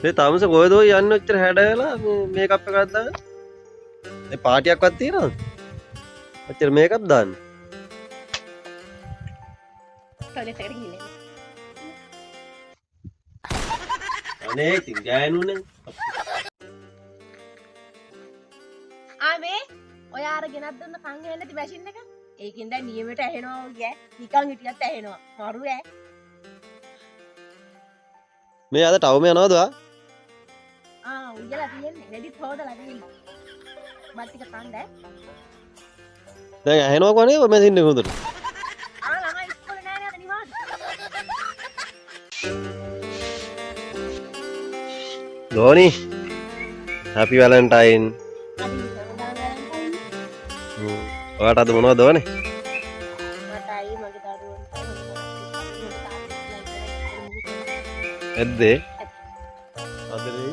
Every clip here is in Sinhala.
මේ තාමස කොහෙද ඔය යන්නේ ඔච්චර හැඩ වෙලා මේ මේකප් එකක් දාගෙන මේ පාටියක්වත් තියනවද ඔච්චර මේකප් දාන්න ටොයිලට් එකට ගිහින් අනේ ඉතින් ගෑනුනේ ආමේ ඔය අර ගෙනත් දුන්න කන් හෙන්නේ නැති මැෂින් එක ඒකෙන් දැන් නියමයට ඇහෙනවා ඔය නිකන් හිටියත් ඇහෙනවා මරු ඈ මේ අද ටවුම යනවද ඔයා උයලා තියෙන්නේ රෙඩිත් හොදලා තියෙන්නේ බත් ටික කන්න දැන් ඇහෙනවා කොහොනේ ඔය මැෂින් එක හොඳට ළමයි ඉස්කෝලේ නෑ නේද නිවාඩු ධෝනි හැපි වැලන්ටයින් ඔයාට අද මොනවද ඕනේ මටයි මගේ දරුවන්ට ඇද්දේ අදනේ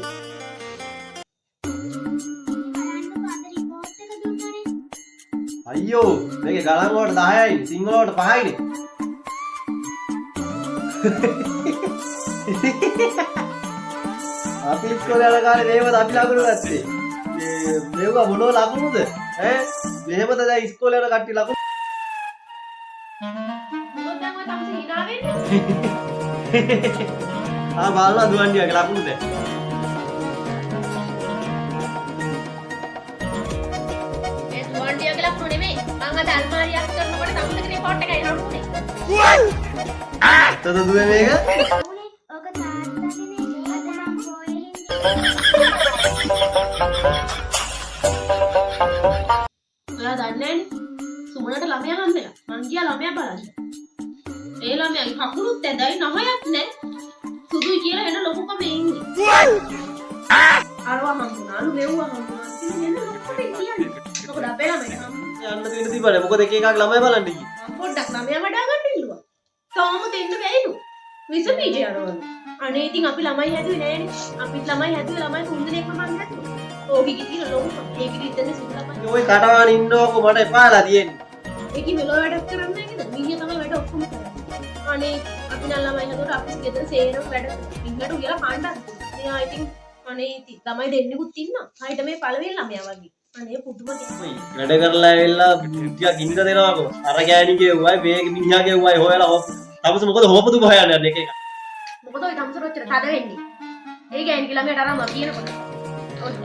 අයියෝ මේකේ ගලන් වලට 10යි සිංහල වලට 5යිනේ අපි ඉස්කෝලේ යන කාලේ මේවද අපි ලකුණු ගත්තේ මේව මොනෝ ලකුණුද ඈ මෙහෙමද දැන් ඉස්කෝලේ යන කට්ටිය ලකුණු මොකද දැන් ඔය තමයි hina වෙන්නේ බලනවා දුවන්ඩියාගේ ලකුණු දැන් ඒ දුවන්ඩියාගේ ලකුණු නෙමෙයි මං අද අල්මාරියක් කරනකොට තමුසේගේ රිපෝට් එකයි හම්බුනේ තද දුවේ මේක ඔක තාත්තගේ නේ අද මං පොයේ ඔයා දන්නේ නැනේ සුමනට ළමයා හම්බෙලා මං ගියා ළමයා බලන්න ඒ ළමයාගේ කකුලුත් ඇදයි නහයක් නැහැ සුදුයි කියලා එන ලොකුකම ඉන්නේ අරවා හම්බුනා අනු මෙව්වා හම්බුනා ඉතින් එන ලොකුකම කියන්නේ මොකද අපේ ළමයි හම්බුනේ යන්න දෙන්න තිබ්බනේ මොකද එක එකක් ළමයි බලන්න ගියේ පොඩ්ඩක් ළමයා වඩා ගන්න ඉල්ලුවා තාම දෙන්න බැයිලු විස බීජ යනවලු අනේ ඉතින් අපි ළමයි හැදුවේ නෑනේ අපිත් ළමයි හැදුවේ ළමයි තුන්දෙනෙක්ම මං හැදුවා ඕකිගේ තියෙන ලොකුකම ඒකෙදි ඉතින් සුදු ළමයි ඔය කටවාන ඉන්නකො මට එපාලා තියෙන්නේ ඒකි මෙලෝ වැඩක් කරන්නේ නේද මීනිය තමයි වැඩ ඔක්කොම කරන්නේ අනේ අපි නම් ළමයි හදුවට අපි ගෙදර සේරම වැඩ ඉන්නට උයලා කාණ්ඩක් එයා ඉතින් අනේ ඉතින් ළමයි දෙන්නෙකුත් ඉන්නවා හයිට මේ පළවෙනි ළමයා වගේ අනේ පුදුම දෙයක් වැඩ කරලා ඇවිල්ලා ටිකක් ඉන්න දෙනවාකෝ අර ගෑණිගේ වයි මේ මිනිහාගේ වයි හොයලා තමස මොකද හොපතු බහ යන්නේ එක එක මොකද ඔය තමස රොච්චර තද වෙන්නේ ඒ ගෑණිගේ ළමයාට අරන් මම කියනකොට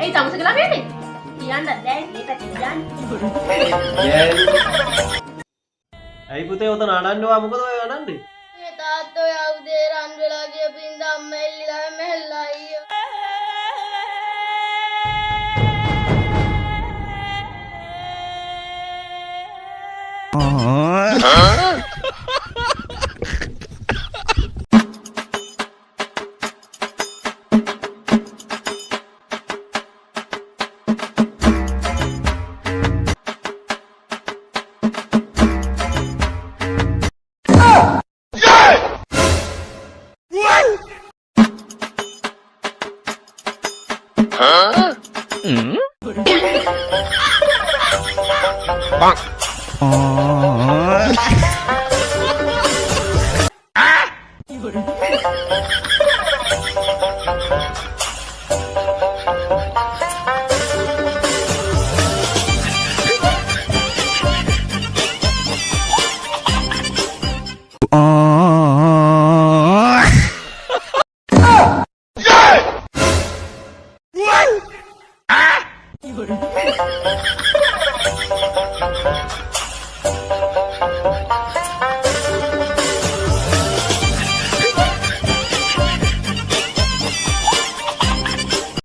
ඒ තමසගේ ළමයානේ කියන්න දැන් ඒකට කියන්නේ ඇයි පුතේ උතන අඬන්නවා මොකද ඔය අඬන්නේ මේ තාත්තෝ යවුදේ රන් වෙලා ගියපින්ද අම්මා එල්ලිලා මෙහෙල්ලා අයියෝ What?